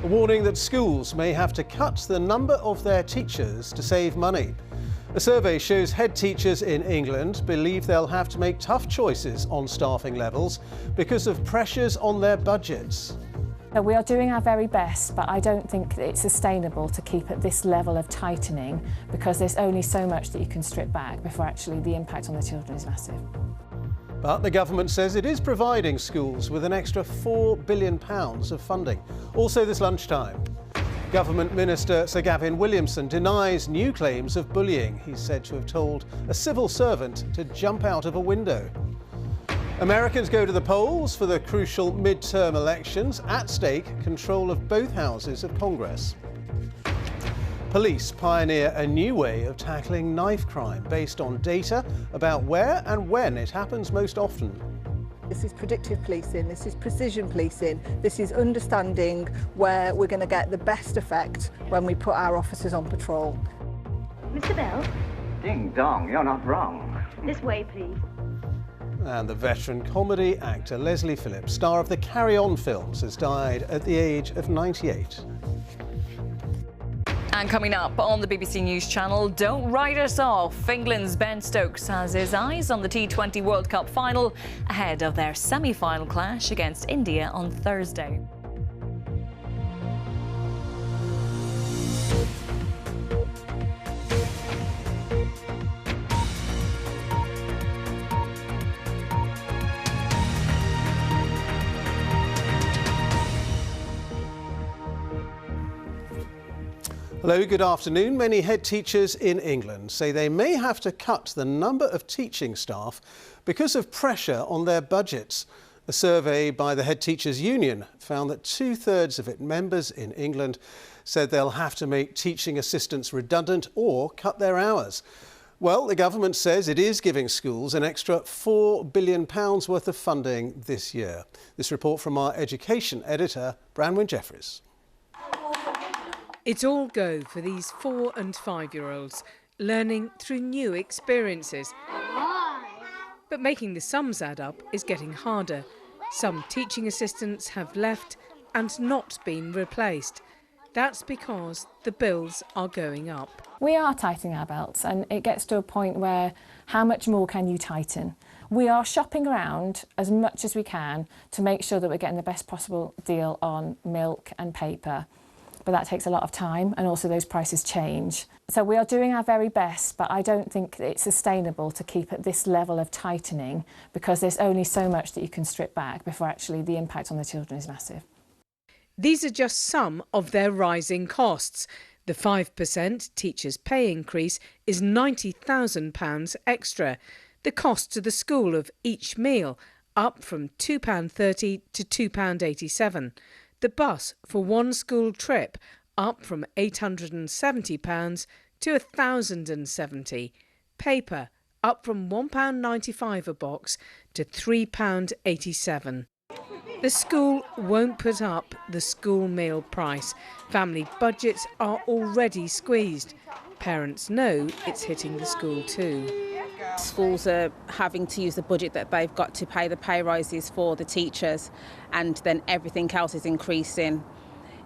A warning that schools may have to cut the number of their teachers to save money. A survey shows head teachers in England believe they'll have to make tough choices on staffing levels because of pressures on their budgets. We are doing our very best, but I don't think that it's sustainable to keep at this level of tightening because there's only so much that you can strip back before actually the impact on the children is massive. But the government says it is providing schools with an extra £4 billion of funding. Also this lunchtime, Government Minister Sir Gavin Williamson denies new claims of bullying. He's said to have told a civil servant to jump out of a window. Americans go to the polls for the crucial mid-term elections. At stake, control of both houses of Congress. Police pioneer a new way of tackling knife crime based on data about where and when it happens most often. This is predictive policing, this is precision policing, this is understanding where we're going to get the best effect when we put our officers on patrol. Mr. Bell? Ding dong, you're not wrong. This way, please. And the veteran comedy actor Leslie Phillips, star of the Carry On films, has died at the age of 98. And coming up on the BBC News Channel, don't write us off. England's Ben Stokes has his eyes on the T20 World Cup final ahead of their semi-final clash against India on Thursday. Hello, good afternoon. Many head teachers in England say they may have to cut the number of teaching staff because of pressure on their budgets. A survey by the Head Teachers Union found that 2/3 of its members in England said they'll have to make teaching assistants redundant or cut their hours. Well, the government says it is giving schools an extra £4 billion worth of funding this year. This report from our education editor, Branwen Jeffries. It's all go for these 4- and 5-year-olds, learning through new experiences. But making the sums add up is getting harder. Some teaching assistants have left and not been replaced. That's because the bills are going up. We are tightening our belts and it gets to a point where how much more can you tighten? We are shopping around as much as we can to make sure that we're getting the best possible deal on milk and paper. But that takes a lot of time and also those prices change. So we are doing our very best, but I don't think it's sustainable to keep at this level of tightening because there's only so much that you can strip back before actually the impact on the children is massive. These are just some of their rising costs. The 5% teachers' pay increase is £90,000 extra. The cost to the school of each meal up from £2.30 to £2.87. The bus for one school trip up from £870 to £1,070. Paper up from £1.95 a box to £3.87. The school won't put up the school meal price. Family budgets are already squeezed. Parents know it's hitting the school too. Schools are having to use the budget that they've got to pay the pay rises for the teachers, and then everything else is increasing.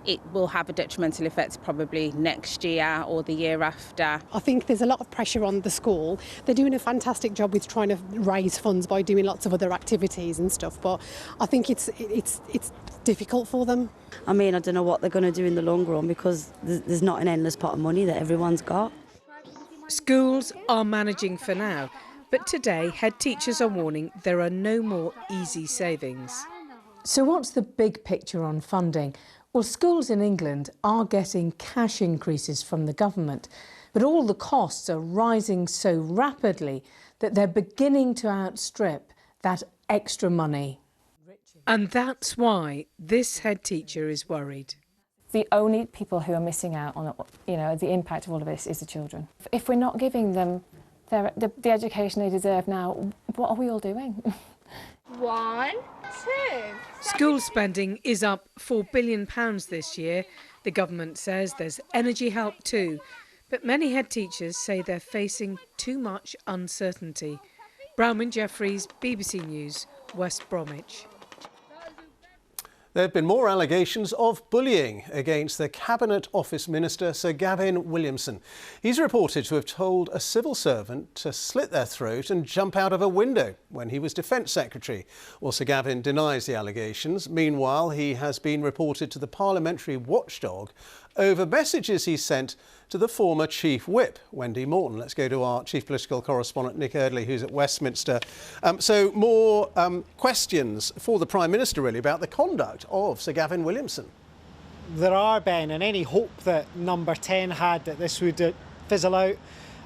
It will have a detrimental effect probably next year or the year after. I think there's a lot of pressure on the school. They're doing a fantastic job with trying to raise funds by doing lots of other activities and stuff, but I think it's difficult for them. I mean, I don't know what they're going to do in the long run because there's not an endless pot of money that everyone's got. Schools are managing for now, but today head teachers are warning there are no more easy savings. So what's the big picture on funding? Well, schools in England are getting cash increases from the government, but all the costs are rising so rapidly that they're beginning to outstrip that extra money. And that's why this head teacher is worried. The only people who are missing out on, the impact of all of this is the children. If we're not giving them the education they deserve now, what are we all doing? 1, 2. School spending is up £4 billion this year. The government says there's energy help too. But many head teachers say they're facing too much uncertainty. Branwen Jeffries, BBC News, West Bromwich. There have been more allegations of bullying against the Cabinet Office Minister Sir Gavin Williamson. He's reported to have told a civil servant to slit their throat and jump out of a window when he was Defence Secretary. Well, Sir Gavin denies the allegations. Meanwhile, he has been reported to the parliamentary watchdog over messages he sent to the former Chief Whip, Wendy Morton. Let's go to our Chief Political Correspondent, Nick Eardley, who's at Westminster. So more questions for the Prime Minister, really, about the conduct of Sir Gavin Williamson. There are, Ben, and any hope that Number 10 had that this would fizzle out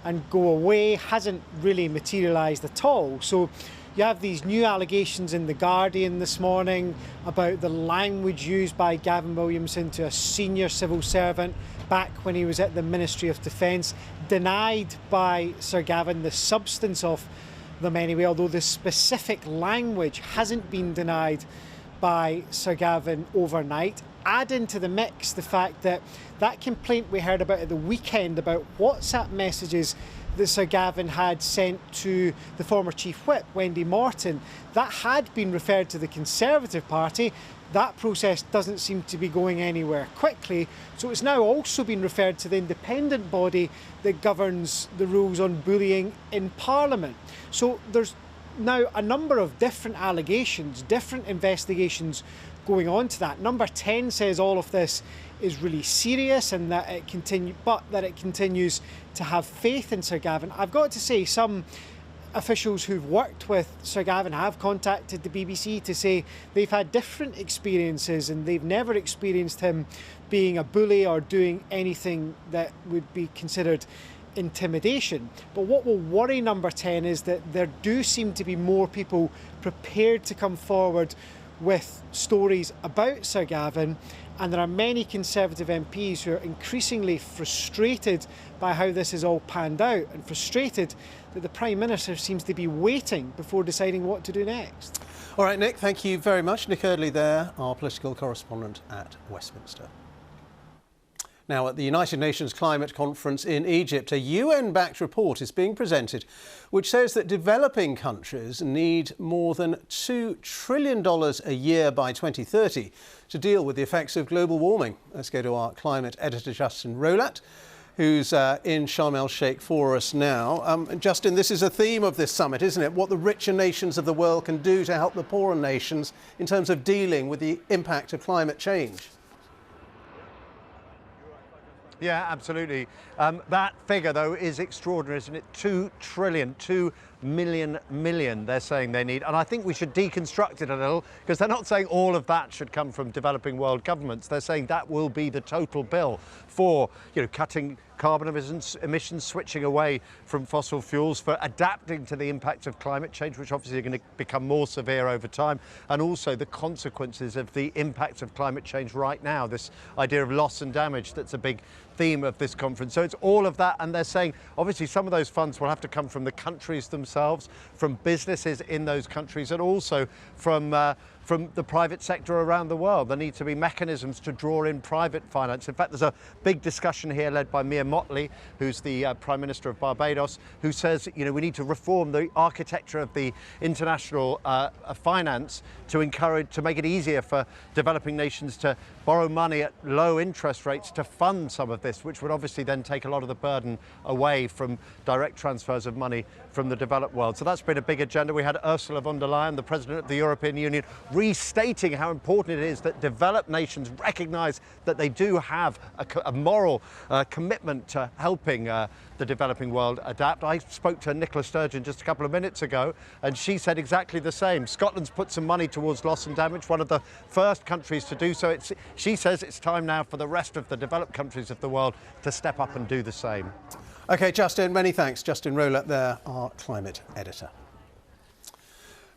and go away hasn't really materialised at all. So you have these new allegations in The Guardian this morning about the language used by Gavin Williamson to a senior civil servant back when he was at the Ministry of Defence, denied by Sir Gavin, the substance of them anyway, although the specific language hasn't been denied by Sir Gavin overnight. Add into the mix the fact that that complaint we heard about at the weekend about WhatsApp messages that Sir Gavin had sent to the former Chief Whip, Wendy Morton, that had been referred to the Conservative Party. That process doesn't seem to be going anywhere quickly, so it's now also been referred to the independent body that governs the rules on bullying in Parliament. So there's now a number of different allegations, different investigations going on to that. Number 10 says all of this is really serious and that it continues to have faith in Sir Gavin. I've got to say, some officials who've worked with Sir Gavin have contacted the BBC to say they've had different experiences and they've never experienced him being a bully or doing anything that would be considered intimidation. But what will worry Number 10 is that there do seem to be more people prepared to come forward with stories about Sir Gavin, and there are many Conservative MPs who are increasingly frustrated by how this has all panned out and frustrated that the Prime Minister seems to be waiting before deciding what to do next. All right, Nick, thank you very much. Nick Eardley there, our political correspondent at Westminster. Now, at the United Nations Climate Conference in Egypt, a UN-backed report is being presented which says that developing countries need more than $2 trillion a year by 2030 to deal with the effects of global warming. Let's go to our climate editor, Justin Rowlatt, who's in Sharm el-Sheikh for us now. Justin, this is a theme of this summit, isn't it? What the richer nations of the world can do to help the poorer nations in terms of dealing with the impact of climate change. Yeah, absolutely. That figure, though, is extraordinary, isn't it? 2 trillion, 2 million they're saying they need. And I think we should deconstruct it a little, because they're not saying all of that should come from developing world governments. They're saying that will be the total bill for, cutting carbon emissions, switching away from fossil fuels, for adapting to the impacts of climate change, which obviously are going to become more severe over time, and also the consequences of the impacts of climate change right now, this idea of loss and damage that's a big theme of this conference. So it's all of that, and they're saying obviously some of those funds will have to come from the countries themselves, from businesses in those countries, and also from the private sector around the world. There need to be mechanisms to draw in private finance. In fact, there's a big discussion here led by Mia Mottley, who's the Prime Minister of Barbados, who says, we need to reform the architecture of the international finance to make it easier for developing nations to borrow money at low interest rates to fund some of this, which would obviously then take a lot of the burden away from direct transfers of money from the developed world. So that's been a big agenda. We had Ursula von der Leyen, the President of the European Union, restating how important it is that developed nations recognise that they do have a moral commitment to helping the developing world adapt. I spoke to Nicola Sturgeon just a couple of minutes ago, and she said exactly the same. Scotland's put some money towards loss and damage, one of the first countries to do so. She says it's time now for the rest of the developed countries of the world to step up and do the same. OK, Justin, many thanks. Justin Rowlatt there, our climate editor.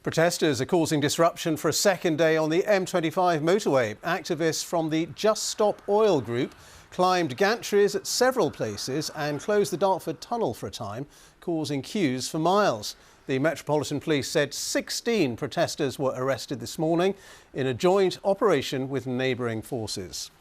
Protesters are causing disruption for a second day on the M25 motorway. Activists from the Just Stop Oil group climbed gantries at several places and closed the Dartford Tunnel for a time, causing queues for miles. The Metropolitan Police said 16 protesters were arrested this morning in a joint operation with neighbouring forces.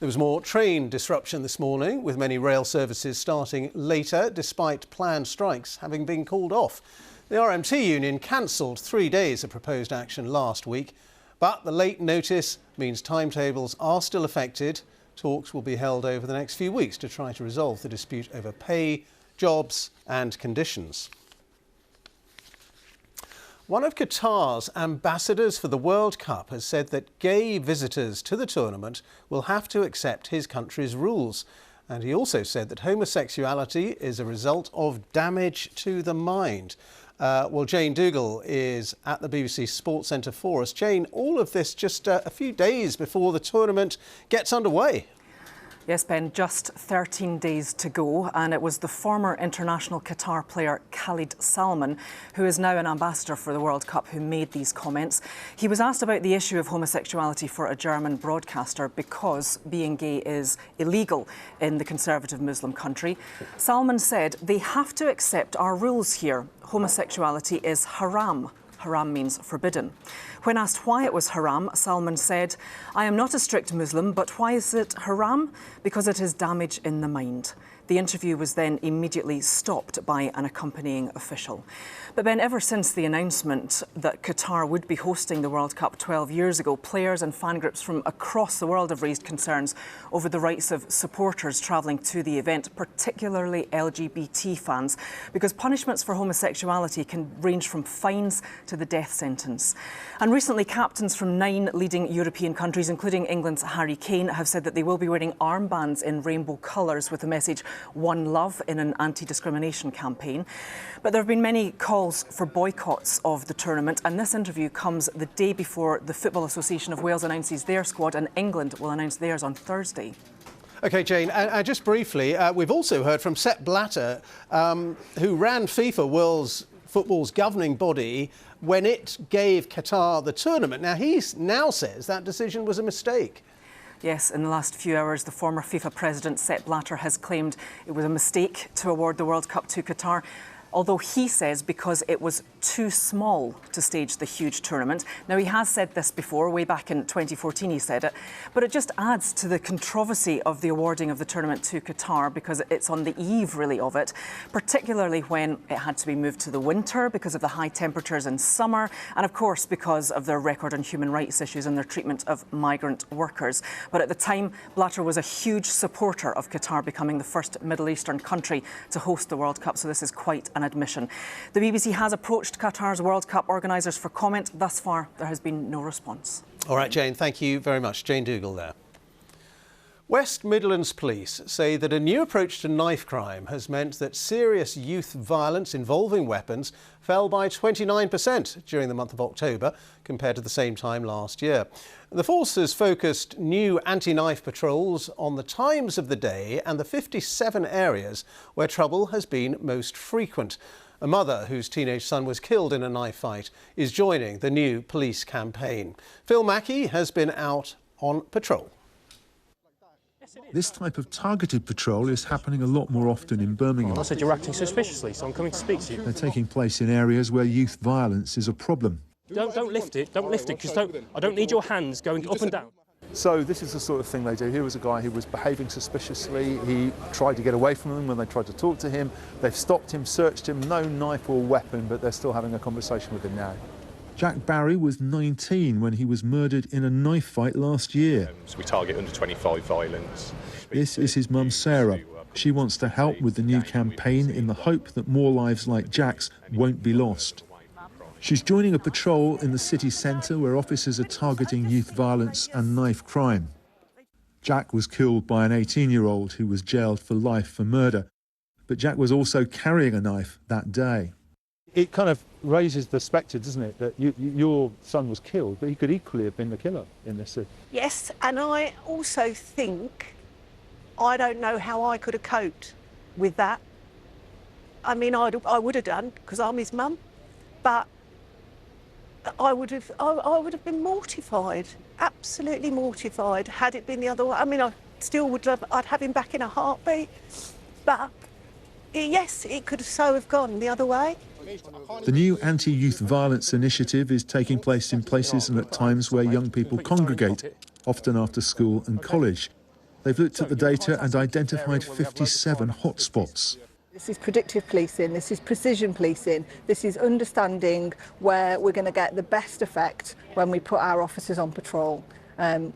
There was more train disruption this morning, with many rail services starting later despite planned strikes having been called off. The RMT union cancelled 3 days of proposed action last week, But the late notice means timetables are still affected. Talks will be held over the next few weeks to try to resolve the dispute over pay, jobs and conditions. One of Qatar's ambassadors for the World Cup has said that gay visitors to the tournament will have to accept his country's rules. And he also said that homosexuality is a result of damage to the mind. Well, Jane Dougal is at the BBC Sports Centre for us. Jane, all of this just a few days before the tournament gets underway. Yes, Ben, just 13 days to go, and it was the former international Qatar player Khalid Salman, who is now an ambassador for the World Cup, who made these comments. He was asked about the issue of homosexuality for a German broadcaster because being gay is illegal in the conservative Muslim country. Salman said, "They have to accept our rules here. Homosexuality is haram." Haram means forbidden. When asked why it was haram, Salman said, "I am not a strict Muslim, but why is it haram? Because it is damage in the mind." The interview was then immediately stopped by an accompanying official. But Ben, ever since the announcement that Qatar would be hosting the World Cup 12 years ago, players and fan groups from across the world have raised concerns over the rights of supporters travelling to the event, particularly LGBT fans, because punishments for homosexuality can range from fines to the death sentence. And recently, captains from 9 leading European countries, including England's Harry Kane, have said that they will be wearing armbands in rainbow colours with the message "One Love" in an anti-discrimination campaign. But there have been many calls for boycotts of the tournament, and this interview comes the day before the Football Association of Wales announces their squad and England will announce theirs on Thursday. OK, Jane, just briefly, we've also heard from Sepp Blatter, who ran FIFA, world's football's governing body, when it gave Qatar the tournament. Now, he now says that decision was a mistake. Yes, in the last few hours, the former FIFA president, Sepp Blatter, has claimed it was a mistake to award the World Cup to Qatar, although he says because it was too small to stage the huge tournament. Now, he has said this before, way back in 2014 he said it, but it just adds to the controversy of the awarding of the tournament to Qatar because it's on the eve, really, of it, particularly when it had to be moved to the winter because of the high temperatures in summer, and of course because of their record on human rights issues and their treatment of migrant workers. But at the time, Blatter was a huge supporter of Qatar becoming the first Middle Eastern country to host the World Cup, so this is quite an admission. The BBC has approached Qatar's World Cup organisers for comment. Thus far, there has been no response. All right, Jane, thank you very much. Jane Dougal there. West Midlands Police say that a new approach to knife crime has meant that serious youth violence involving weapons fell by 29% during the month of October compared to the same time last year. The force has focused new anti-knife patrols on the times of the day and the 57 areas where trouble has been most frequent. A mother whose teenage son was killed in a knife fight is joining the new police campaign. Phil Mackey has been out on patrol. This type of targeted patrol is happening a lot more often in Birmingham. I said you're acting suspiciously, so I'm coming to speak to you. They're taking place in areas where youth violence is a problem. Don't lift it, because I don't need your hands going up and down. So this is the sort of thing they do. Here was a guy who was behaving suspiciously. He tried to get away from them when they tried to talk to him. They've stopped him, searched him, no knife or weapon, but they're still having a conversation with him now. Jack Barry was 19 when he was murdered in a knife fight last year. So we target under 25 violence. This is his mum, Sarah. She wants to help with the new campaign in the hope that more lives like Jack's won't be lost. She's joining a patrol in the city centre where officers are targeting youth violence and knife crime. Jack was killed by an 18-year-old who was jailed for life for murder. But Jack was also carrying a knife that day. It kind of raises the spectre, doesn't it, that your son was killed, but he could equally have been the killer in this. Yes, and I also think, I don't know how I could have coped with that. I mean, I would have done, because I'm his mum, but I would have been mortified, absolutely mortified, had it been the other way. I mean, I still would have, I'd have him back in a heartbeat, but yes, it could so have gone the other way. The new anti-youth violence initiative is taking place in places and at times where young people congregate, often after school and college. They've looked at the data and identified 57 hotspots. This is predictive policing, this is precision policing, this is understanding where we're going to get the best effect when we put our officers on patrol,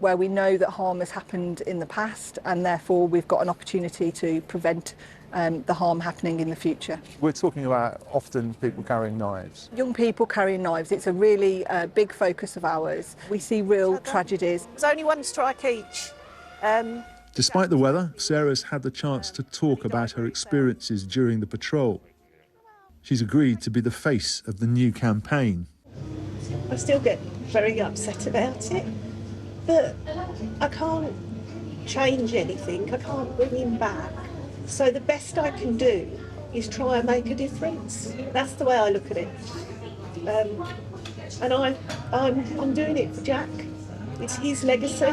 where we know that harm has happened in the past and therefore we've got an opportunity to prevent the harm happening in the future. We're talking about often people carrying knives. Young people carrying knives, it's a really big focus of ours. We see real tragedies. There's only one strike each. Despite the weather, Sarah's had the chance to talk about her experiences during the patrol. She's agreed to be the face of the new campaign. I still get very upset about it, but I can't change anything, I can't bring him back. So the best I can do is try and make a difference. That's the way I look at it. And I'm doing it for Jack. It's his legacy.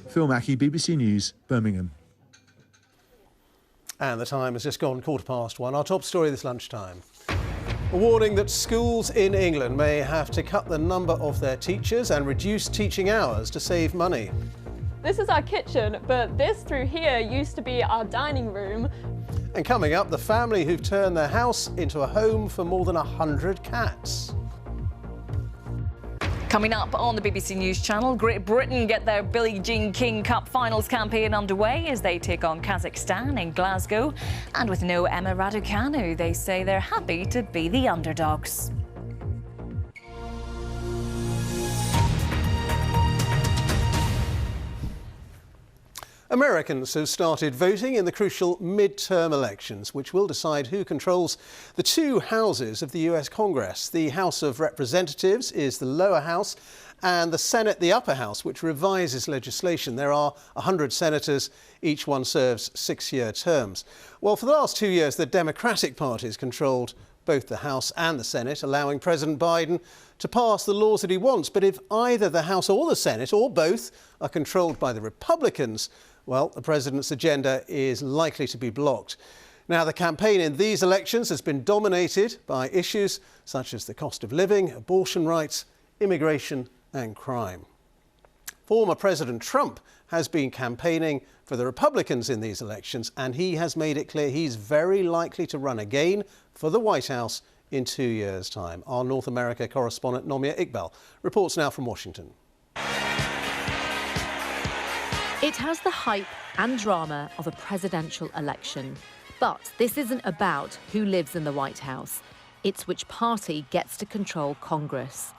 Phil Mackey, BBC News, Birmingham. And the time has just gone 1:15. Our top story this lunchtime. A warning that schools in England may have to cut the number of their teachers and reduce teaching hours to save money. This is our kitchen, but this through here used to be our dining room. And coming up, the family who've turned their house into a home for more than 100 cats. Coming up on the BBC News Channel, Great Britain get their Billie Jean King Cup Finals campaign underway as they take on Kazakhstan in Glasgow. And with no Emma Raducanu, they say they're happy to be the underdogs. Americans have started voting in the crucial mid-term elections, which will decide who controls the two houses of the US Congress. The House of Representatives is the lower house and the Senate the upper house, which revises legislation. There are 100 senators, each one serves 6-year terms. Well, for the last 2 years, the Democratic Party has controlled both the House and the Senate, allowing President Biden to pass the laws that he wants. But if either the House or the Senate, or both, are controlled by the Republicans, well, the president's agenda is likely to be blocked. Now, the campaign in these elections has been dominated by issues such as the cost of living, abortion rights, immigration and crime. Former President Trump has been campaigning for the Republicans in these elections, and he has made it clear he's very likely to run again for the White House in 2 years' time. Our North America correspondent Nomia Iqbal reports now from Washington. It has the hype and drama of a presidential election. But this isn't about who lives in the White House. It's which party gets to control Congress.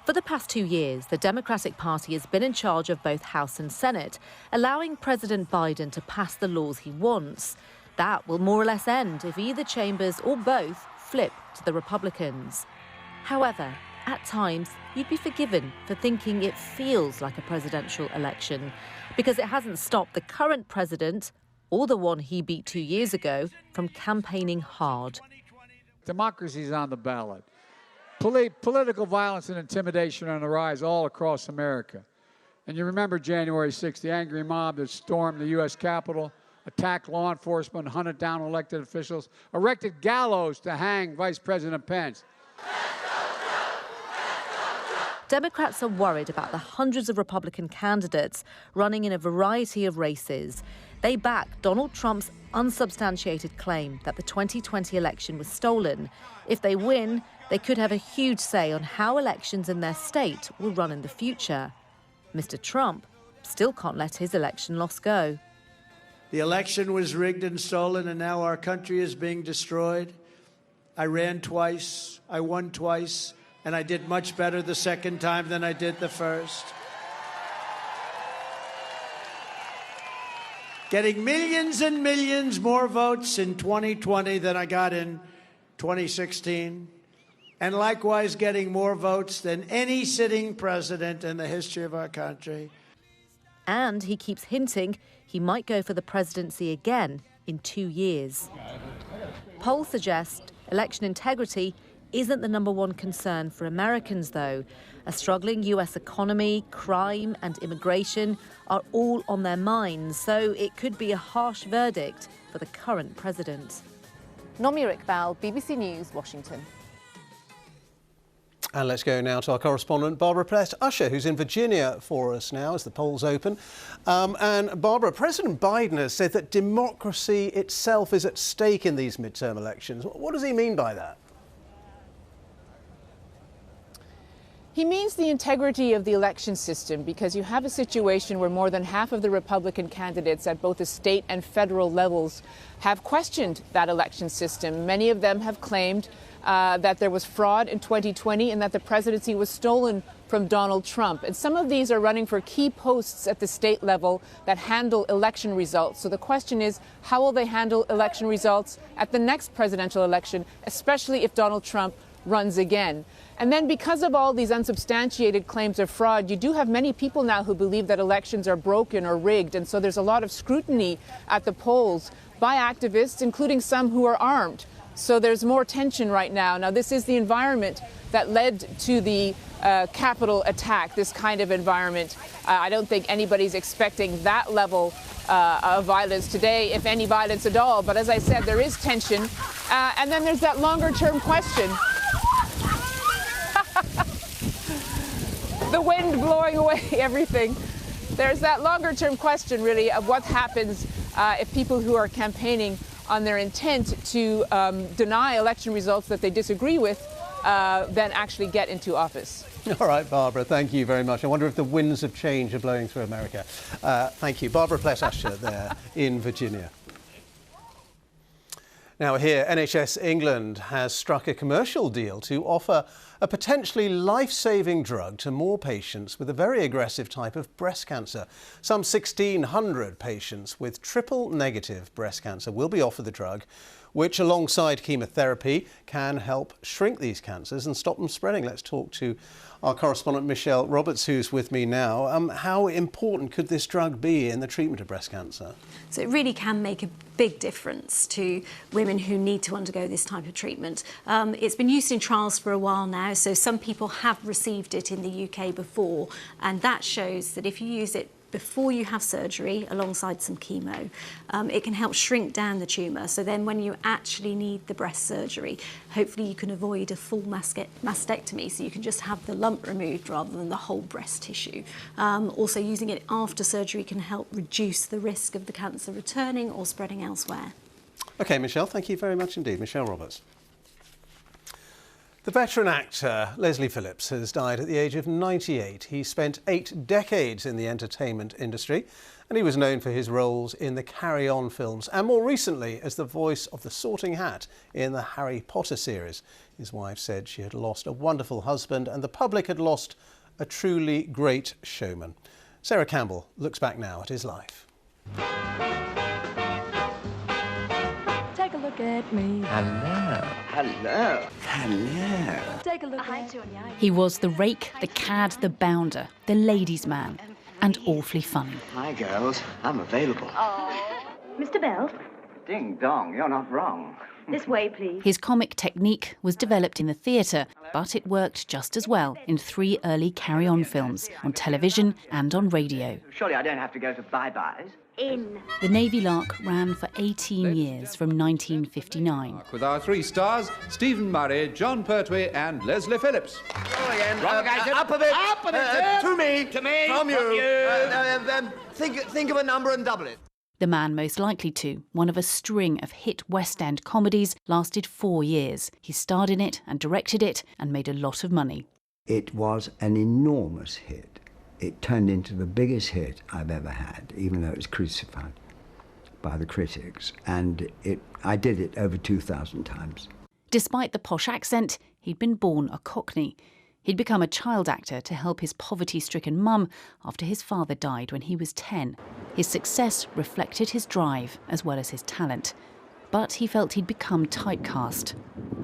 For the past 2 years, the Democratic Party has been in charge of both House and Senate, allowing President Biden to pass the laws he wants. That will more or less end if either chambers or both flip to the Republicans. However, at times, you'd be forgiven for thinking it feels like a presidential election, because it hasn't stopped the current president, or the one he beat 2 years ago, from campaigning hard. Democracy's on the ballot. Political violence and intimidation are on the rise all across America. And you remember January 6th, the angry mob that stormed the U.S. Capitol, attacked law enforcement, hunted down elected officials, erected gallows to hang Vice President Pence. Democrats are worried about the hundreds of Republican candidates running in a variety of races. They back Donald Trump's unsubstantiated claim that the 2020 election was stolen. If they win, they could have a huge say on how elections in their state will run in the future. Mr. Trump still can't let his election loss go. The election was rigged and stolen, and now our country is being destroyed. I ran twice, I won twice, and I did much better the second time than I did the first. Getting millions and millions more votes in 2020 than I got in 2016, and likewise getting more votes than any sitting president in the history of our country. And he keeps hinting he might go for the presidency again in 2 years. Polls suggest election integrity isn't the #1 concern for Americans, though. A struggling US economy, crime and immigration are all on their minds, so it could be a harsh verdict for the current president. Nomia Iqbal, BBC News, Washington. And let's go now to our correspondent, Barbara Plett-Usher, who's in Virginia for us now as the polls open. And Barbara, President Biden has said that democracy itself is at stake in these midterm elections. What does he mean by that? He means the integrity of the election system, because you have a situation where more than half of the Republican candidates at both the state and federal levels have questioned that election system. Many of them have claimed that there was fraud in 2020 and that the presidency was stolen from Donald Trump. And some of these are running for key posts at the state level that handle election results. So the question is, how will they handle election results at the next presidential election, especially if Donald Trump runs again? And then because of all these unsubstantiated claims of fraud, you do have many people now who believe that elections are broken or rigged. And so there's a lot of scrutiny at the polls by activists, including some who are armed. So there's more tension right now. Now, this is the environment that led to the Capitol attack, this kind of environment. I don't think anybody's expecting that level of violence today, if any violence at all. But as I said, there is tension. And then there's that longer-term question. The wind blowing away everything. There's that longer-term question, really, of what happens if people who are campaigning on their intent to deny election results that they disagree with then actually get into office. All right, Barbara, thank you very much. I wonder if the winds of change are blowing through America. Thank you. Barbara Plett-Usher there in Virginia. Now here, NHS England has struck a commercial deal to offer a potentially life-saving drug to more patients with a very aggressive type of breast cancer. Some 1,600 patients with triple-negative breast cancer will be offered the drug, which alongside chemotherapy can help shrink these cancers and stop them spreading. Let's talk to our correspondent Michelle Roberts, who's with me now. How important could this drug be in the treatment of breast cancer? So it really can make a big difference to women who need to undergo this type of treatment. It's been used in trials for a while now, so some people have received it in the UK before, and that shows that if you use it before you have surgery alongside some chemo, it can help shrink down the tumour. So then when you actually need the breast surgery, hopefully you can avoid a full mastectomy, so you can just have the lump removed rather than the whole breast tissue. Also, using it after surgery can help reduce the risk of the cancer returning or spreading elsewhere. OK, Michelle, thank you very much indeed. Michelle Roberts. The veteran actor Leslie Phillips has died at the age of 98. He spent 8 decades in the entertainment industry, and he was known for his roles in the Carry On films and more recently as the voice of the Sorting Hat in the Harry Potter series. His wife said she had lost a wonderful husband and the public had lost a truly great showman. Sarah Campbell looks back now at his life. Take a look at me. Hello. Hello. Hello. Take a look at me. He was the rake, the cad, the bounder, the ladies' man, and awfully funny. Hi, girls. I'm available. Oh. Mr. Bell? Ding dong, you're not wrong. This way, please. His comic technique was developed in the theatre, but it worked just as well in 3 early Carry On films, on television and on radio. Surely I don't have to go to bye-byes. In. The Navy Lark ran for 18 years from 1959. With our 3 stars, Stephen Murray, John Pertwee and Leslie Phillips. Go again. Up a bit. Up a bit. To me. To me. From you. Think of a number and double it. The man most likely to, one of a string of hit West End comedies, lasted 4 years. He starred in it and directed it and made a lot of money. It was an enormous hit. It turned into the biggest hit I've ever had, even though it was crucified by the critics. And I did it over 2,000 times. Despite the posh accent, he'd been born a Cockney. He'd become a child actor to help his poverty-stricken mum after his father died when he was 10. His success reflected his drive as well as his talent. But he felt he'd become typecast.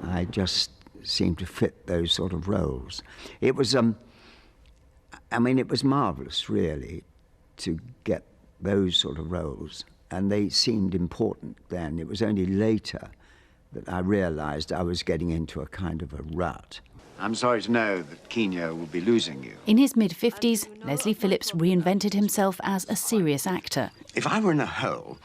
I just seemed to fit those sort of roles. It was, it was marvellous, really, to get those sort of roles. And they seemed important then. It was only later that I realised I was getting into a kind of a rut. I'm sorry to know that Keno will be losing you. In his mid-50s, Leslie Phillips reinvented himself as a serious actor. If I were in a hole,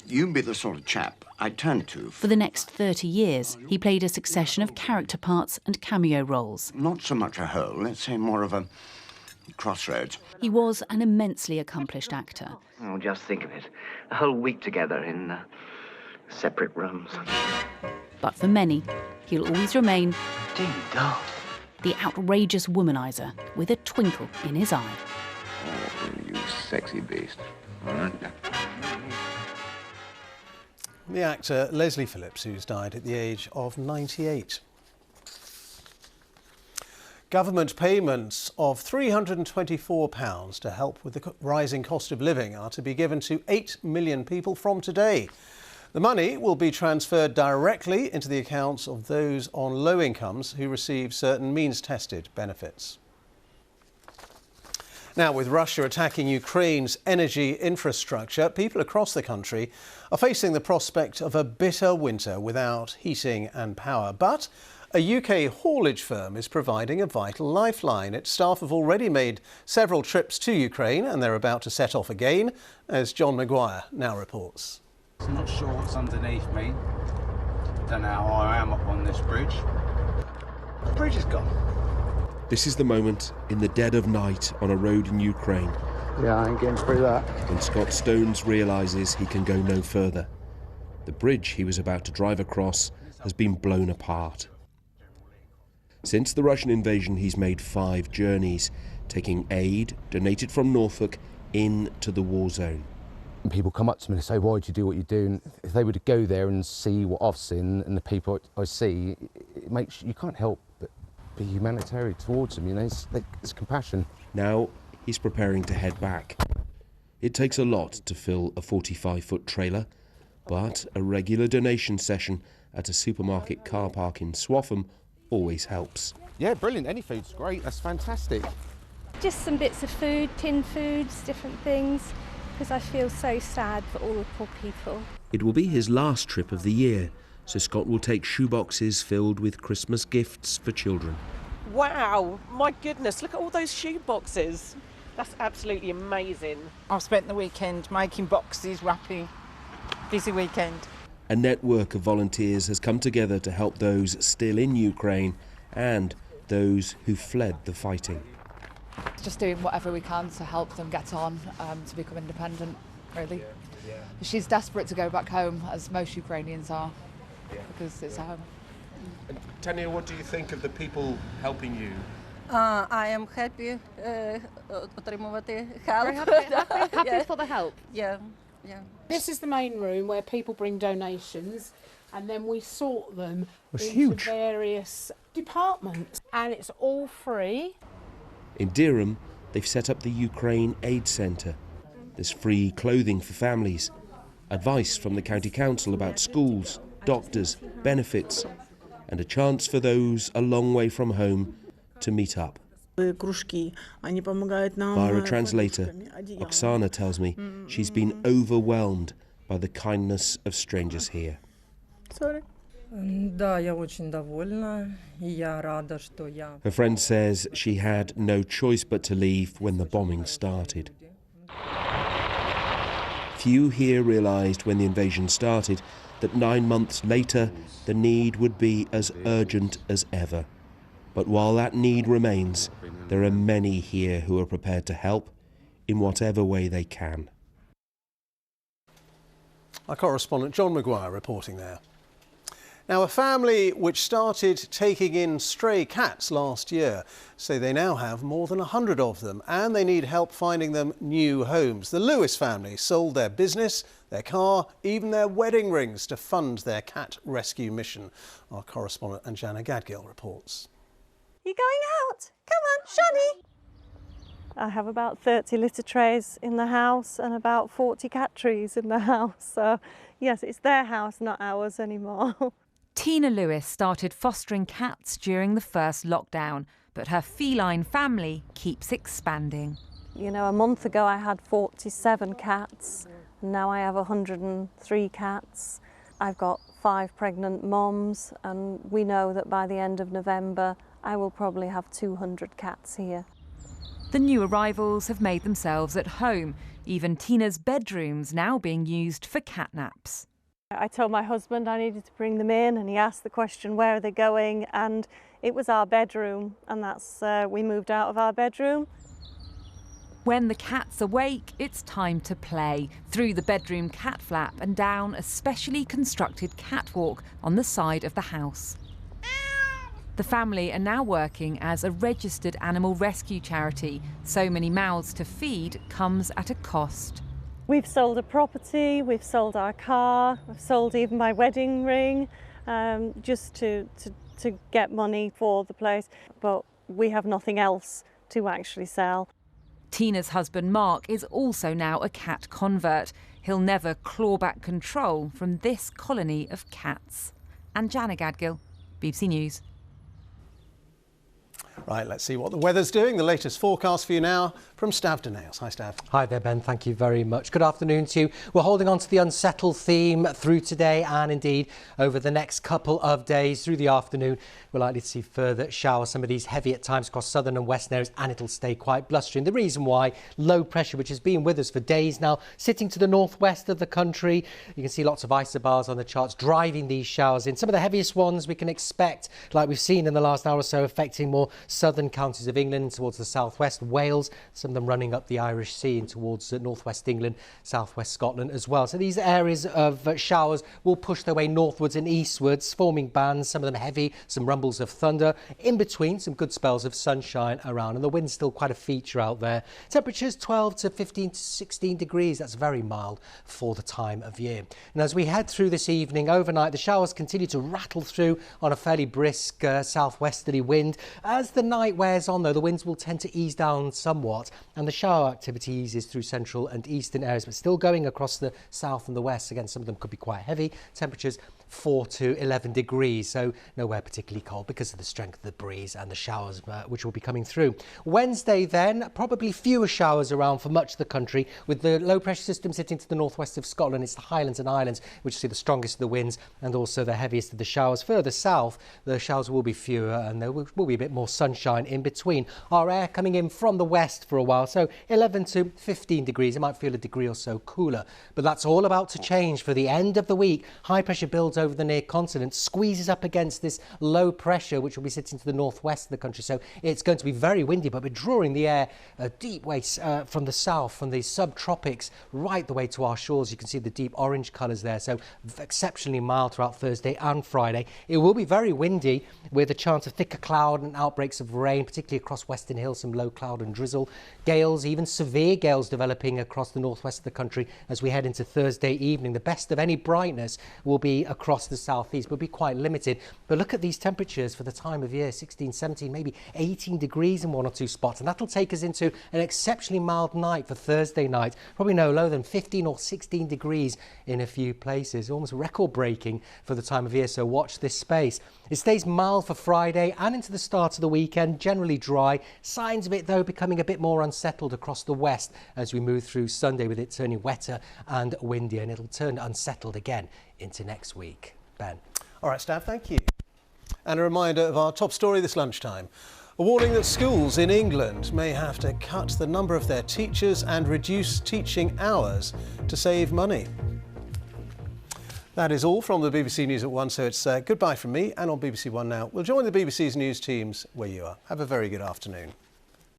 You'd be the sort of chap I'd turn to. For the next 30 years, he played a succession of character parts and cameo roles. Not so much a hole, let's say more of a crossroads. He was an immensely accomplished actor. Oh, just think of it. A whole week together in separate rooms. But for many, he'll always remain Ding-dong. the outrageous womanizer with a twinkle in his eye. Oh, you sexy beast. All right. The actor Leslie Phillips, who's died at the age of 98. Government payments of £324 to help with the rising cost of living are to be given to 8 million people from today. The money will be transferred directly into the accounts of those on low incomes who receive certain means-tested benefits. Now, with Russia attacking Ukraine's energy infrastructure, people across the country are facing the prospect of a bitter winter without heating and power. But a UK haulage firm is providing a vital lifeline. Its staff have already made several trips to Ukraine and they're about to set off again, as John Maguire now reports. I'm not sure what's underneath me. Don't know how I am up on this bridge. The bridge is gone. This is the moment in the dead of night on a road in Ukraine. Yeah, I ain't getting through that. When Scott Stones realises he can go no further. The bridge he was about to drive across has been blown apart. Since the Russian invasion, he's made 5 journeys, taking aid donated from Norfolk into the war zone. People come up to me and say, why do you do what you do? And if they were to go there and see what I've seen and the people I see, it makes you can't help but be humanitarian towards them, you know, it's compassion. Now he's preparing to head back. It takes a lot to fill a 45-foot trailer, but a regular donation session at a supermarket car park in Swaffham always helps. Yeah, brilliant. Any food's great. That's fantastic. Just some bits of food, tin foods, different things, because I feel so sad for all the poor people. It will be his last trip of the year, so Scott will take shoeboxes filled with Christmas gifts for children. Wow, my goodness, look at all those shoe boxes. That's absolutely amazing. I've spent the weekend making boxes, wrapping. Busy weekend. A network of volunteers has come together to help those still in Ukraine and those who fled the fighting. Just doing whatever we can to help them get on, to become independent, really. She's desperate to go back home, as most Ukrainians are, because it's home. And Tanya, what do you think of the people helping you? I am happy отримувати help. Very happy for the help. Yeah. This is the main room where people bring donations and then we sort them into huge. Various departments, and it's all free. In Durham, they've set up the Ukraine Aid Centre. There's free clothing for families, advice from the county council about schools, doctors, benefits, and a chance for those a long way from home to meet up. Via a translator, Oksana tells me she's been overwhelmed by the kindness of strangers here. Sorry. Her friend says she had no choice but to leave when the bombing started. Few here realised when the invasion started that 9 months later the need would be as urgent as ever. But while that need remains, there are many here who are prepared to help in whatever way they can. Our correspondent John Maguire reporting there. Now, a family which started taking in stray cats last year say they now have more than 100 of them and they need help finding them new homes. The Lewis family sold their business, their car, even their wedding rings to fund their cat rescue mission. Our correspondent Anjana Gadgil reports. You going out? Come on, Shani! I have about 30 litter trays in the house and about 40 cat trees in the house. So, yes, it's their house, not ours anymore. Tina Lewis started fostering cats during the first lockdown, but her feline family keeps expanding. You know, a month ago I had 47 cats, and now I have 103 cats. I've got 5 pregnant mums, and we know that by the end of November I will probably have 200 cats here. The new arrivals have made themselves at home. Even Tina's bedroom's now being used for cat naps. I told my husband I needed to bring them in, and he asked the question, where are they going? And it was our bedroom, and that's we moved out of our bedroom. When the cat's awake, it's time to play. Through the bedroom cat flap and down a specially constructed catwalk on the side of the house. The family are now working as a registered animal rescue charity. So many mouths to feed comes at a cost. We've sold a property, we've sold our car, we've sold even my wedding ring, just to get money for the place. But we have nothing else to actually sell. Tina's husband Mark is also now a cat convert. He'll never claw back control from this colony of cats. And Jana Gadgil, BBC News. Right, let's see what the weather's doing. The latest forecast for you now from Stav Denials. Hi, Stav. Hi there, Ben. Thank you very much. Good afternoon to you. We're holding on to the unsettled theme through today and indeed over the next couple of days. Through the afternoon, we're likely to see further showers, some of these heavy at times across southern and western areas, and it'll stay quite blustery. And the reason why, low pressure, which has been with us for days now, sitting to the northwest of the country. You can see lots of isobars on the charts driving these showers in. Some of the heaviest ones we can expect, like we've seen in the last hour or so, affecting more southern counties of England towards the southwest, Wales, some of them running up the Irish Sea and towards northwest England, southwest Scotland as well. So these areas of showers will push their way northwards and eastwards, forming bands, some of them heavy, some rumbles of thunder. In between, some good spells of sunshine around, and the wind's still quite a feature out there. Temperatures 12 to 15 to 16 degrees. That's very mild for the time of year. And as we head through this evening, overnight, the showers continue to rattle through on a fairly brisk southwesterly wind. As the night wears on, though, the winds will tend to ease down somewhat, and the shower activity eases through central and eastern areas, but still going across the south and the west. Again, some of them could be quite heavy. Temperatures 4 to 11 degrees, so nowhere particularly cold because of the strength of the breeze and the showers which will be coming through. Wednesday then, probably fewer showers around for much of the country, with the low pressure system sitting to the northwest of Scotland. It's the Highlands and Islands which see the strongest of the winds and also the heaviest of the showers. Further south, the showers will be fewer and there will be a bit more sunshine in between. Our air coming in from the west for a while, so 11 to 15 degrees. It might feel a degree or so cooler, but that's all about to change for the end of the week. High pressure builds over the near continent, squeezes up against this low pressure which will be sitting to the northwest of the country, so it's going to be very windy, but we're drawing the air a deep way from the south, from the subtropics right the way to our shores. You can see the deep orange colours there, so exceptionally mild throughout Thursday and Friday. It will be very windy with a chance of thicker cloud and outbreaks of rain, particularly across Western Hills, some low cloud and drizzle. Gales, even severe gales developing across the northwest of the country as we head into Thursday evening. The best of any brightness will be across the southeast, but be quite limited. But look at these temperatures for the time of year, 16, 17, maybe 18 degrees in one or two spots, and that'll take us into an exceptionally mild night for Thursday night, probably no lower than 15 or 16 degrees in a few places, almost record breaking for the time of year, so watch this space. It stays mild for Friday and into the start of the weekend, generally dry. Signs of it though becoming a bit more unsettled across the west as we move through Sunday, with it turning wetter and windier, and it'll turn unsettled again into next week. Ben. All right, Stav, thank you. And a reminder of our top story this lunchtime. A warning that schools in England may have to cut the number of their teachers and reduce teaching hours to save money. That is all from the BBC News at 1, so it's goodbye from me, and on BBC One Now, we'll join the BBC's news teams where you are. Have a very good afternoon.